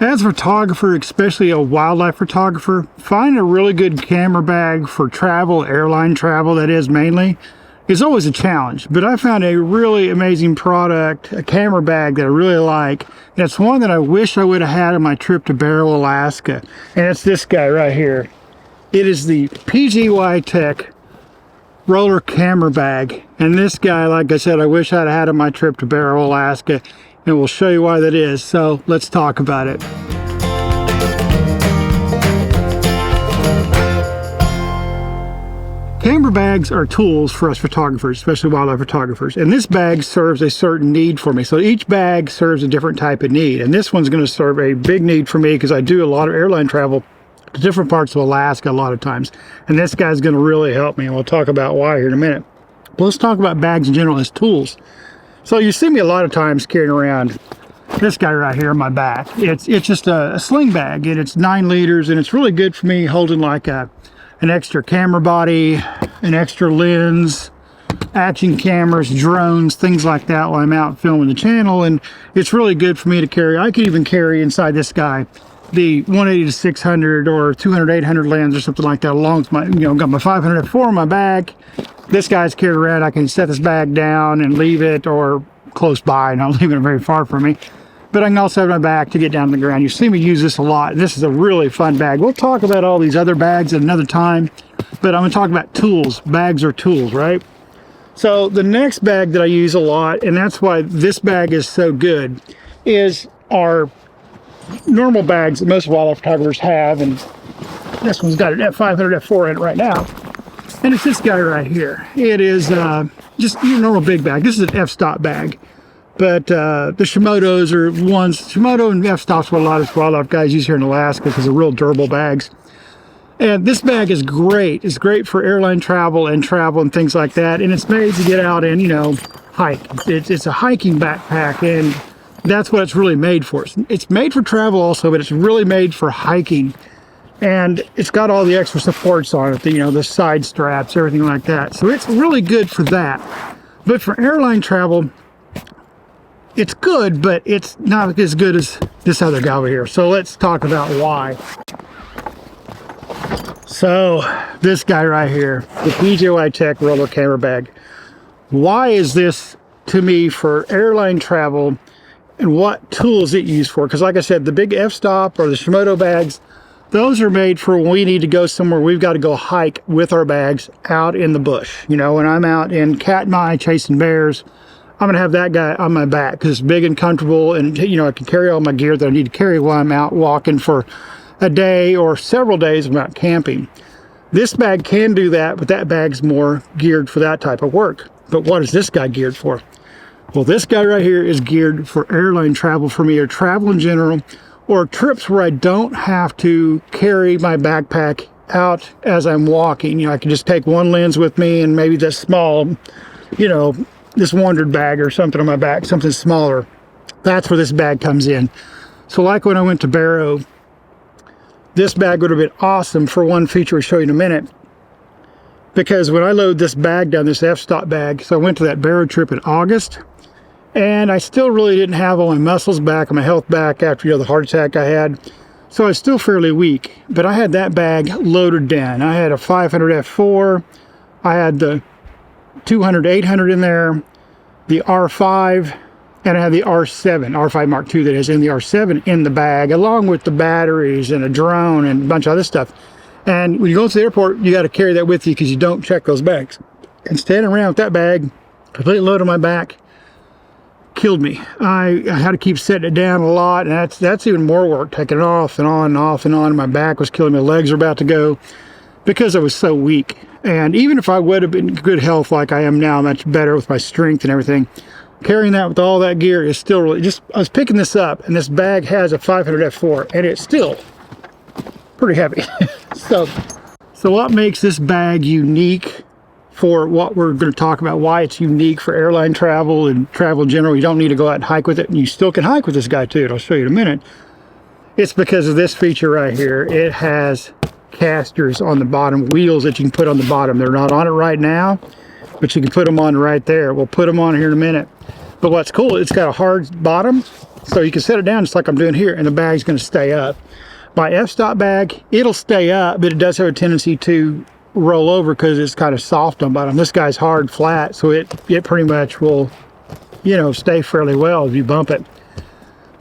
as a photographer, especially a wildlife photographer, finding a really good camera bag for travel, airline travel, that is mainly, is always a challenge. But I found a really amazing product, a camera bag that I really like. And it's one that I wish I would have had on my trip to Barrow, Alaska. And it's this guy right here. It is the PGYTECH roller camera bag. And this guy, like I said, I wish I'd had on my trip to Barrow, Alaska. And we'll show you why that is. So let's talk about it. Camera bags are tools for us photographers, especially wildlife photographers. And this bag serves a certain need for me. So each bag serves a different type of need. And this one's going to serve a big need for me because I do a lot of airline travel to different parts of Alaska a lot of times. And this guy's going to really help me. And we'll talk about why here in a minute. But let's talk about bags in general as tools. So you see me a lot of times carrying around this guy right here on my back. It's just a sling bag, and it's 9 liters, and it's really good for me holding like an extra camera body, an extra lens, action cameras, drones, things like that while I'm out filming the channel. And it's really good for me to carry. I could even carry inside this guy the 180 to 600 or 200 800 lens or something like that, along with my, got my 500 f4 on my back. This guy's carried around. I can set this bag down and leave it, or close by, not leaving it very far from me. But I can also have my back to get down to the ground. You see me use this a lot. This is a really fun bag. We'll talk about all these other bags at another time, but I'm going to talk about tools. Bags are tools, right? So the next bag that I use a lot, and that's why this bag is so good, is our normal bags that most wildlife photographers have. And this one's got an F500 F4 in it right now. And it's this guy right here. It is just your normal big bag. This is an f-stop bag. But the Shimotos are ones, Shimoto and f-stops what a lot of wildlife guys use here in Alaska because they're real durable bags. And this bag is great. It's great for airline travel and things like that. And it's made to get out and, hike. It's a hiking backpack, and that's what it's really made for. It's made for travel also, but it's really made for hiking. And it's got all the extra supports on it, the side straps, everything like that. So it's really good for that. But for airline travel, it's good, but it's not as good as this other guy over here. So let's talk about why. So this guy right here, the PGYTECH roller camera bag. Why is this to me for airline travel, and what tools it used for? Because like I said, the big f-stop or the Shimoto bags, those are made for when we need to go somewhere. We've got to go hike with our bags out in the bush. When I'm out in Katmai chasing bears, I'm going to have that guy on my back because it's big and comfortable, and I can carry all my gear that I need to carry while I'm out walking for a day or several days if I'm out camping. This bag can do that, but that bag's more geared for that type of work. But what is this guy geared for? Well, this guy right here is geared for airline travel for me, or travel in general, or trips where I don't have to carry my backpack out as I'm walking. I can just take one lens with me and maybe this small, this wandered bag or something on my back, something smaller. That's where this bag comes in. So like when I went to Barrow, this bag would have been awesome for one feature I'll show you in a minute. Because when I load this bag down, this f-stop bag, so I went to that Barrow trip in August, and I still really didn't have all my muscles back and my health back after the heart attack I had. So I was still fairly weak, but I had that bag loaded down. I had a 500 F4, I had the 200 800 in there, the R5, and I had the R7, R5 Mark II that is in the R7 in the bag, along with the batteries and a drone and a bunch of other stuff. And when you go to the airport, you got to carry that with you because you don't check those bags. And standing around with that bag, completely loaded on my back, killed me. I had to keep setting it down a lot, and that's even more work, taking it off and on and off and on. My back was killing me. My legs were about to go because I was so weak. And even if I would have been in good health like I am now, much better with my strength and everything, carrying that with all that gear is still really just, I was picking this up, and this bag has a 500 F4, and it's still pretty heavy. So what makes this bag unique for what we're going to talk about, why it's unique for airline travel and travel in general? You don't need to go out and hike with it, and you still can hike with this guy too, and I'll show you in a minute. It's because of this feature right here. It has casters on the bottom, wheels that you can put on the bottom. They're not on it right now, but you can put them on right there. We'll put them on here in a minute. But what's cool, it's got a hard bottom, So you can set it down just like I'm doing here, and the bag's going to stay up. My f-stop bag, it'll stay up, but it does have a tendency to roll over because it's kind of soft on bottom. This guy's hard, flat, so it pretty much will, you know, stay fairly well if you bump it.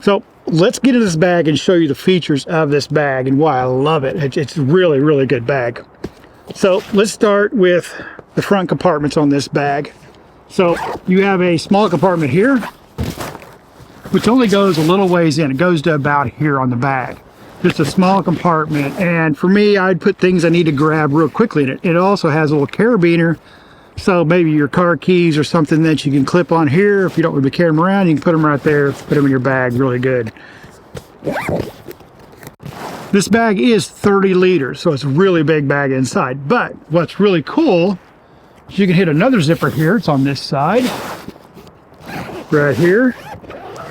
So let's get into this bag and show you the features of this bag and why I love it. It's a really, really good bag. So let's start with the front compartments on this bag. So you have a small compartment here, which only goes a little ways in. It goes to about here on the bag. Just a small compartment, and for me, I'd put things I need to grab real quickly in it. It also has a little carabiner, so maybe your car keys or something that you can clip on here. If you don't want to carry them around, you can put them right there, put them in your bag, really good. This bag is 30 liters, so it's a really big bag inside. But what's really cool is you can hit another zipper here. It's on this side, right here.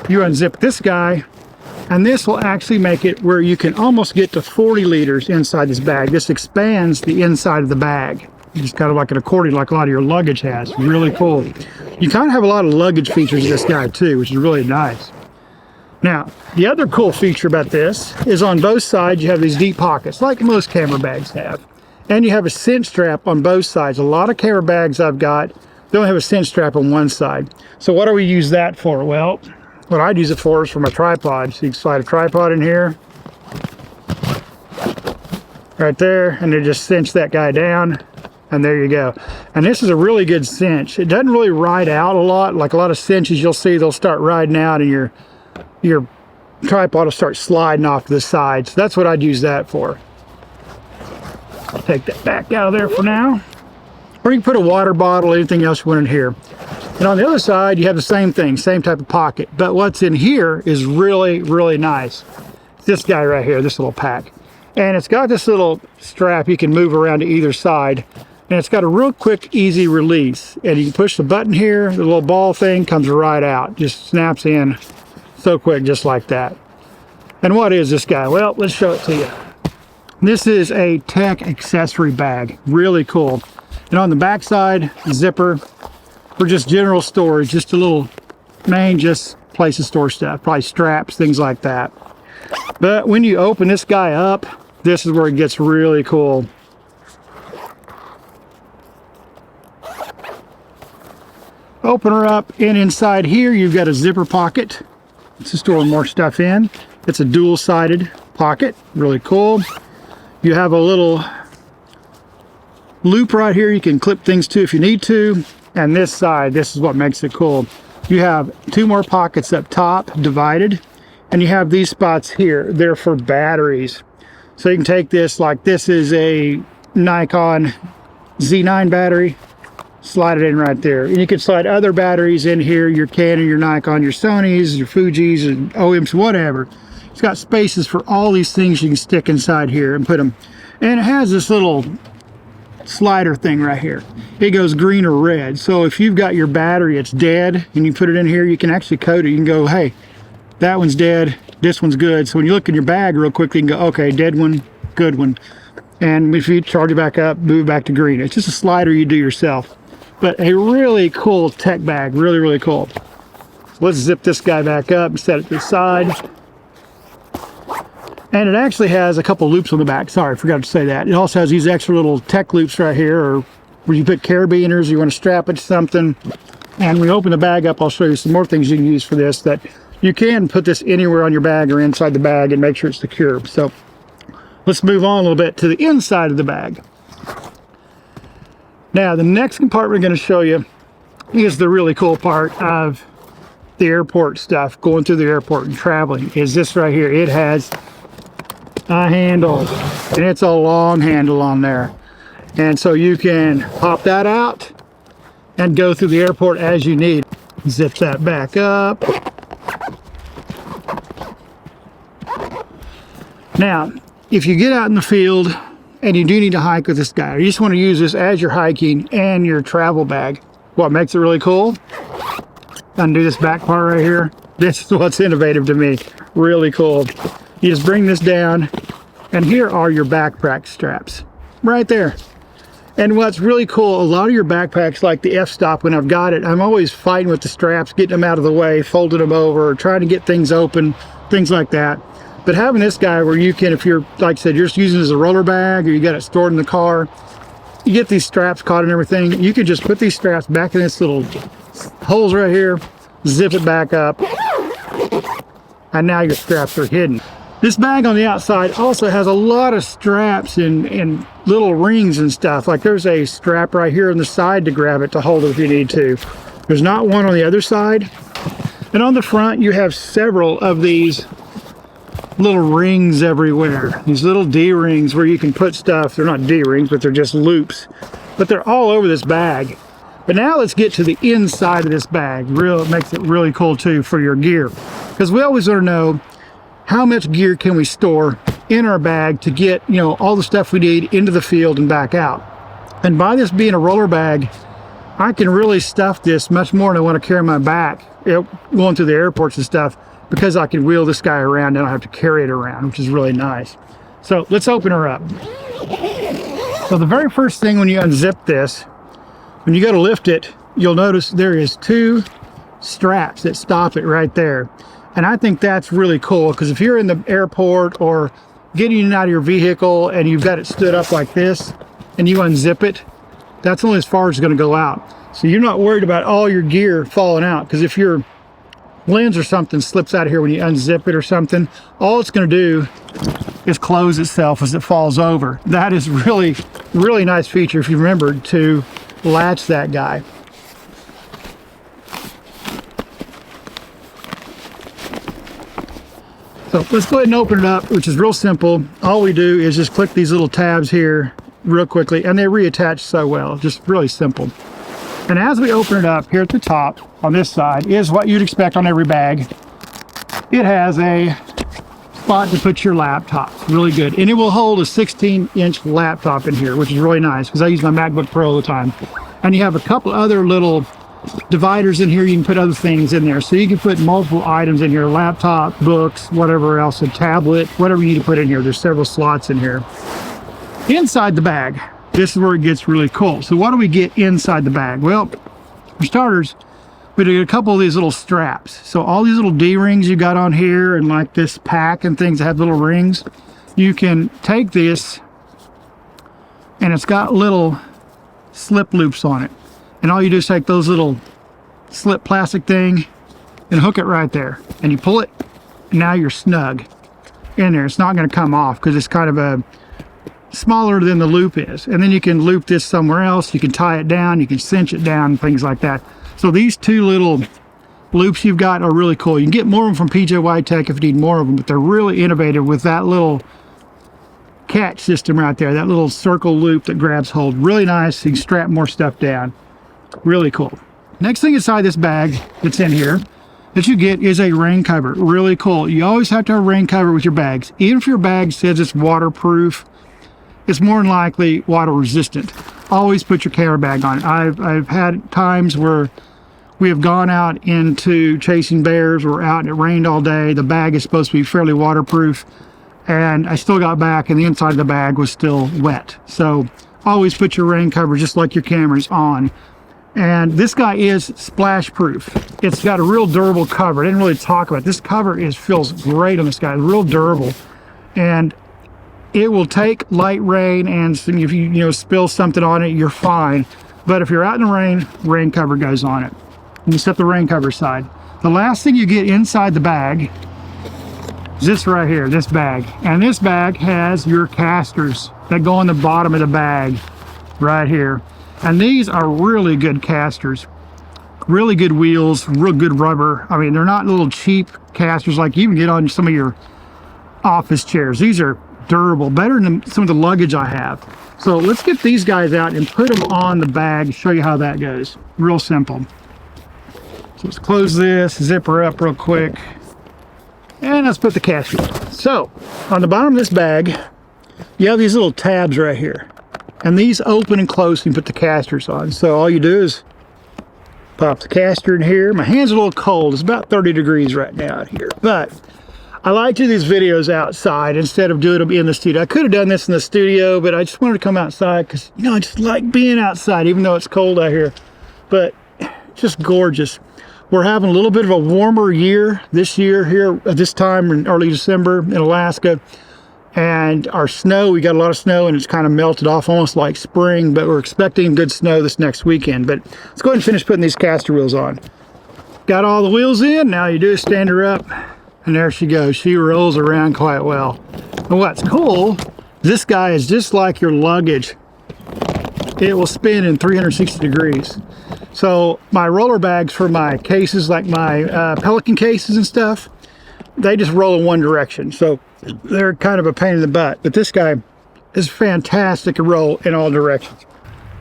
You unzip this guy, and this will actually make it where you can almost get to 40 liters inside this bag. This expands the inside of the bag. It's kind of like an accordion, like a lot of your luggage has. Really cool. You kind of have a lot of luggage features in this guy too, which is really nice. Now, the other cool feature about this is on both sides you have these deep pockets, like most camera bags have. And you have a cinch strap on both sides. A lot of camera bags I've got don't have a cinch strap on one side. So what do we use that for? Well, what I'd use it for is for my tripod. So you can slide a tripod in here, right there, and then just cinch that guy down, and there you go. And this is a really good cinch. It doesn't really ride out a lot. Like a lot of cinches you'll see, they'll start riding out and your tripod will start sliding off to the side. So that's what I'd use that for. I'll take that back out of there for now. Or you can put a water bottle, anything else you want in here. And on the other side, you have the same thing, same type of pocket. But what's in here is really, really nice. This guy right here, this little pack. And it's got this little strap you can move around to either side. And it's got a real quick, easy release. And you can push the button here, the little ball thing comes right out. Just snaps in so quick, just like that. And what is this guy? Well, let's show it to you. This is a tech accessory bag. Really cool. And on the back side, zipper. For just general storage, just a little main just place to store stuff, probably straps, things like that. But when you open this guy up, this is where it gets really cool. Open her up, and inside here you've got a zipper pocket to store more stuff in. It's a dual-sided pocket, really cool. You have a little loop right here you can clip things to if you need to. And this side, this is what makes it cool. You have two more pockets up top, divided, and you have these spots here. They're for batteries. So you can take this, like this is a Nikon Z9 battery, slide it in right there. And you can slide other batteries in here, your Canon, your Nikon, your Sonys, your Fujis, and OEMs, whatever. It's got spaces for all these things you can stick inside here and put them. And it has this little slider thing right here. It goes green or red. So if you've got your battery, it's dead, and you put it in here, you can actually code it. You can go, hey, that one's dead, this one's good. So when you look in your bag real quickly, you can go, okay, dead one, good one. And if you charge it back up, move it back to green. It's just a slider you do yourself. But a really cool tech bag, really, really cool. So let's zip this guy back up and set it to the side. And it actually has a couple loops on the back. Sorry, I forgot to say that. It also has these extra little tech loops right here, or where you put carabiners, you want to strap it to something. And when we open the bag up, I'll show you some more things you can use for this, that you can put this anywhere on your bag or inside the bag and make sure it's secure. So let's move on a little bit to the inside of the bag. Now, the next compartment I'm going to show you is the really cool part of the airport stuff, going through the airport and traveling, is this right here. It has a handle, and it's a long handle on there, and so you can pop that out and go through the airport as you need. Zip that back up. Now, if you get out in the field and you do need to hike with this guy, or you just want to use this as you're hiking and your travel bag, what makes it really cool, undo this back part right here. This is what's innovative to me. Really cool. You just bring this down, and here are your backpack straps right there. And what's really cool, a lot of your backpacks, like the f-stop, when I've got it, I'm always fighting with the straps, getting them out of the way, folding them over, trying to get things open, things like that. But having this guy where you can, if you're, like I said, you're just using it as a roller bag, or you got it stored in the car, you get these straps caught and everything, you can just put these straps back in this little holes right here, zip it back up, and now your straps are hidden. This bag on the outside also has a lot of straps and little rings and stuff. Like there's a strap right here on the side to grab it to hold it if you need to. There's not one on the other side. And on the front you have several of these little rings everywhere. These little D-rings where you can put stuff. They're not D-rings, but they're just loops. But they're all over this bag. But now let's get to the inside of this bag. It makes it really cool too for your gear. Because we always want to know, how much gear can we store in our bag to get, you know, all the stuff we need into the field and back out. And by this being a roller bag, I can really stuff this much more than I want to carry my back, going through the airports and stuff, because I can wheel this guy around and I don't have to carry it around, which is really nice. So let's open her up. So the very first thing when you unzip this, when you go to lift it, you'll notice there is 2 straps that stop it right there. And I think that's really cool, because if you're in the airport or getting in and out of your vehicle and you've got it stood up like this and you unzip it, that's only as far as it's going to go out. So you're not worried about all your gear falling out, because if your lens or something slips out of here when you unzip it or something, all it's going to do is close itself as it falls over. That is really, really nice feature if you remembered to latch that guy. So let's go ahead and open it up, which is real simple. All we do is just click these little tabs here real quickly, and they reattach so well. Just really simple. And as we open it up, here at the top on this side is what you'd expect on every bag. It has a spot to put your laptop. Really good. And it will hold a 16-inch laptop in here, which is really nice, because I use my MacBook Pro all the time. And you have a couple other little dividers in here. You can put other things in there, so you can put multiple items in here: laptop, books, whatever else, a tablet, whatever you need to put in here. There's several slots in here. Inside the bag, this is where it gets really cool. So what do we get inside the bag? Well, for starters, we did a couple of these little straps. So all these little D-rings you got on here, and like this pack and things that have little rings, you can take this and it's got little slip loops on it. And all you do is take those little slip plastic thing and hook it right there. And you pull it, and now you're snug in there. It's not going to come off because it's kind of a smaller than the loop is. And then you can loop this somewhere else. You can tie it down. You can cinch it down, things like that. So these 2 little loops you've got are really cool. You can get more of them from PGYTECH if you need more of them, but they're really innovative with that little catch system right there, that little circle loop that grabs hold. Really nice. You can strap more stuff down. Really cool. Next thing inside this bag that's in here that you get is a rain cover. Really cool. You always have to have a rain cover with your bags. Even if your bag says it's waterproof, it's more than likely water resistant. Always put your camera bag on it. I've had times where we have gone out into chasing bears. We're out and it rained all day. The bag is supposed to be fairly waterproof, and I still got back and the inside of the bag was still wet. So always put your rain cover just like your camera's on. And this guy is splash proof. It's got a real durable cover. I didn't really talk about it. This cover feels great on this guy. It's real durable, and it will take light rain, and if you spill something on it, you're fine. But if you're out in the rain, rain cover goes on it. And you set the rain cover aside. The last thing you get inside the bag is this right here, this bag. And this bag has your casters that go on the bottom of the bag right here. And these are really good casters, really good wheels, real good rubber. I mean, they're not little cheap casters like you can get on some of your office chairs. These are durable, better than some of the luggage I have. So let's get these guys out and put them on the bag, show you how that goes. Real simple. So let's close this, zip her up real quick, and let's put the caster on. So on the bottom of this bag, you have these little tabs right here. And these open and close and put the casters on. So all you do is pop the caster in here. My hands are a little cold. It's about 30 degrees right now out here. But I like to do these videos outside instead of doing them in the studio. I could have done this in the studio, but I just wanted to come outside because, you know, I just like being outside, even though it's cold out here. But it's just gorgeous. We're having a little bit of a warmer year this year here at this time in early December in Alaska. And our snow, we got a lot of snow and it's kind of melted off almost like spring, but we're expecting good snow this next weekend. But let's go ahead and finish putting these caster wheels on. Got all the wheels in. Now you do is stand her up. And there she goes. She rolls around quite well. And what's cool, this guy is just like your luggage. It will spin in 360 degrees. So my roller bags for my cases, like my Pelican cases and stuff, they just roll in one direction. So they're kind of a pain in the butt. But this guy is fantastic to roll in all directions.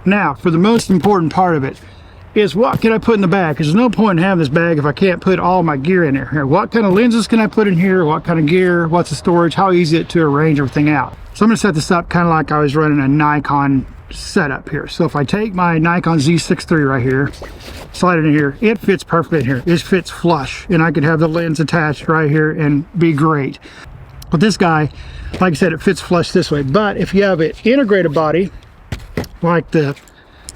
Now, for the most important part of it, is what can I put in the bag? Because there's no point in having this bag if I can't put all my gear in there. What kind of lenses can I put in here? What kind of gear? What's the storage? How easy is it to arrange everything out? So I'm going to set this up kind of like I was running a Nikon setup here. So if I take my Nikon Z6 III right here, slide it in here, it fits perfectly in here. It fits flush, and I could have the lens attached right here and be great. But this guy, like I said, it fits flush this way. But if you have an integrated body, like the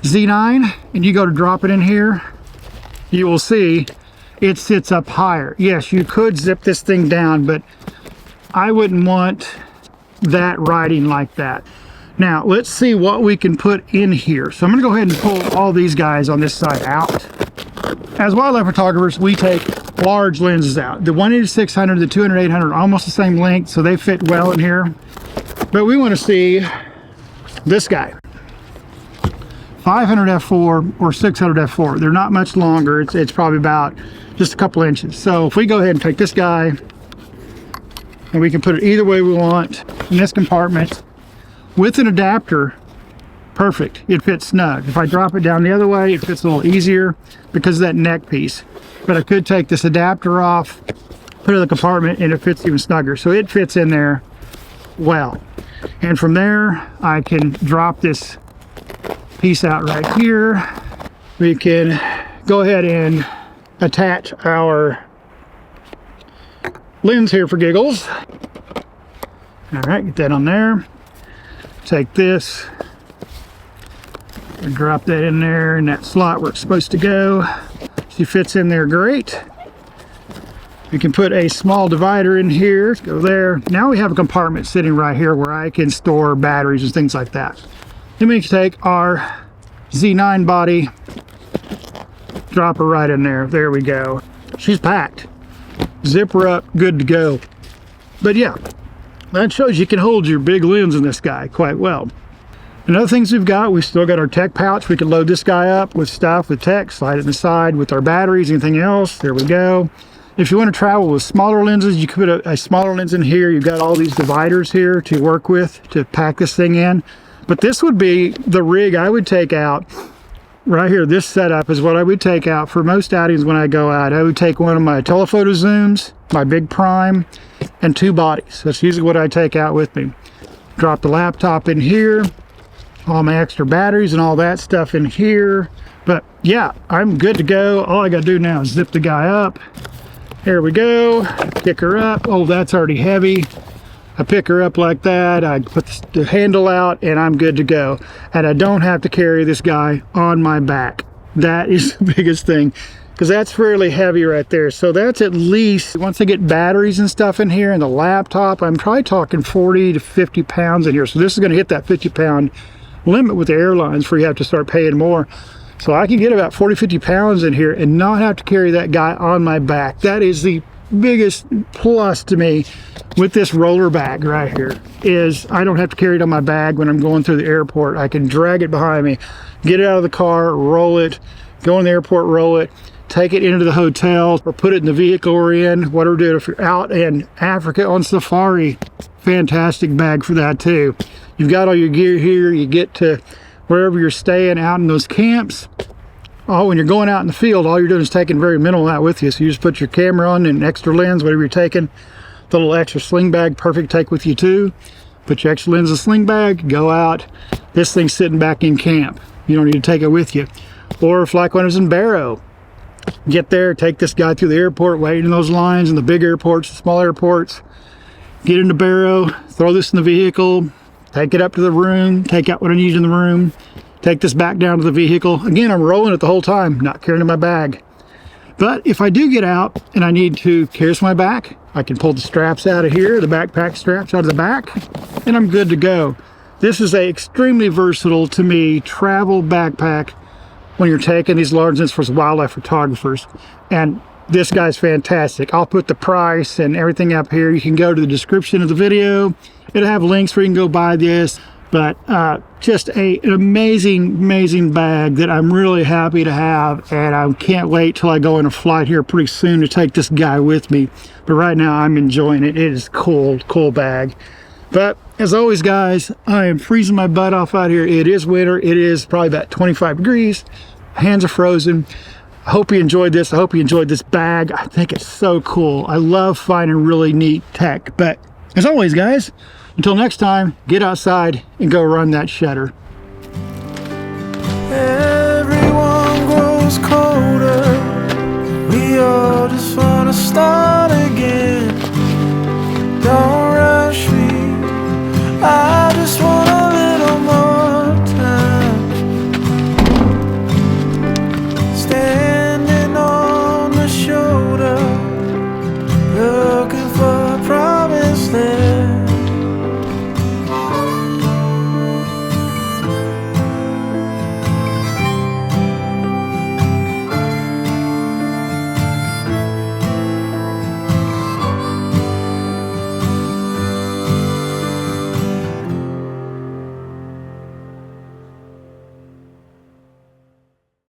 Z9, and you go to drop it in here, you will see it sits up higher. Yes, you could zip this thing down, but I wouldn't want that riding like that. Now, let's see what we can put in here. So I'm going to go ahead and pull all these guys on this side out. As wildlife photographers, we take large lenses out. The 180-600, the 200-800 are almost the same length, so they fit well in here. But we want to see this guy. 500 f4 or 600 f4. They're not much longer. It's probably about just a couple inches. So if we go ahead and take this guy, and we can put it either way we want in this compartment with an adapter, perfect. It fits snug. If I drop it down the other way, it fits a little easier because of that neck piece. But I could take this adapter off, put it in the compartment, and it fits even snugger. So it fits in there well. And from there, I can drop this piece out right here. We can go ahead and attach our lens here for giggles. All right, get that on there. Take this and drop that in there in that slot where it's supposed to go. She fits in there great. We can put a small divider in here, go there. Now we have a compartment sitting right here where I can store batteries and things like that. Then we can take our Z9 body, drop her right in there. There we go. She's packed. Zip her up, good to go. But yeah, that shows you can hold your big lens in this guy quite well. And other things we've still got our tech pouch. We can load this guy up with stuff, with tech, slide it in the side with our batteries, anything else. There we go. If you want to travel with smaller lenses, you could put a smaller lens in here. You've got all these dividers here to work with to pack this thing in. But this would be the rig I would take out right here. This setup is what I would take out for most outings when I go out. I would take one of my telephoto zooms, my big prime, and 2 bodies. That's usually what I take out with me. Drop the laptop in here, all my extra batteries and all that stuff in here. But yeah, I'm good to go. All I got to do now is zip the guy up. Here we go. Pick her up. Oh, that's already heavy. I pick her up like that, I put the handle out, and I'm good to go. And I don't have to carry this guy on my back. That is the biggest thing, because that's fairly heavy right there. So that's at least, once I get batteries and stuff in here and the laptop, I'm probably talking 40 to 50 pounds in here. So this is going to hit that 50-pound limit with the airlines where you have to start paying more. So I can get about 40, 50 pounds in here and not have to carry that guy on my back. That is the biggest plus to me with this roller bag right here, is I don't have to carry it on my bag when I'm going through the airport. I can drag it behind me, get it out of the car, roll it, go in the airport, roll it, take it into the hotel, or put it in the vehicle we're in, whatever do it. If you're out in Africa on safari, fantastic bag for that too. You've got all your gear here, you get to wherever you're staying out in those camps. Oh, when you're going out in the field, all you're doing is taking very minimal out with you. So you just put your camera on and extra lens, whatever you're taking. The little extra sling bag, perfect to take with you too. Put your extra lens in the sling bag, go out. This thing's sitting back in camp. You don't need to take it with you. Or if like when I was in Barrow, get there, take this guy through the airport, wait in those lines in the big airports, the small airports, get in the barrow, throw this in the vehicle, take it up to the room, take out what I need in the room, take this back down to the vehicle. Again, I'm rolling it the whole time, not carrying my bag. But if I do get out and I need to carry my back, I can pull the straps out of here, the backpack straps out of the back, and I'm good to go. This is a extremely versatile, to me, travel backpack when you're taking these large instances for wildlife photographers. And this guy's fantastic. I'll put the price and everything up here. You can go to the description of the video. It'll have links where you can go buy this. But just an amazing bag that I'm really happy to have, and I can't wait till I go on a flight here pretty soon to take this guy with me. But right now I'm enjoying it. It is cool bag. But as always, guys, I am freezing my butt off out here. It is winter. It is probably about 25 degrees. Hands are frozen. I hope you enjoyed this. I hope you enjoyed this bag. I think it's so cool. I love finding really neat tech. But as always, guys, until next time, get outside and go run that shutter. Everyone grows colder. We all just wanna start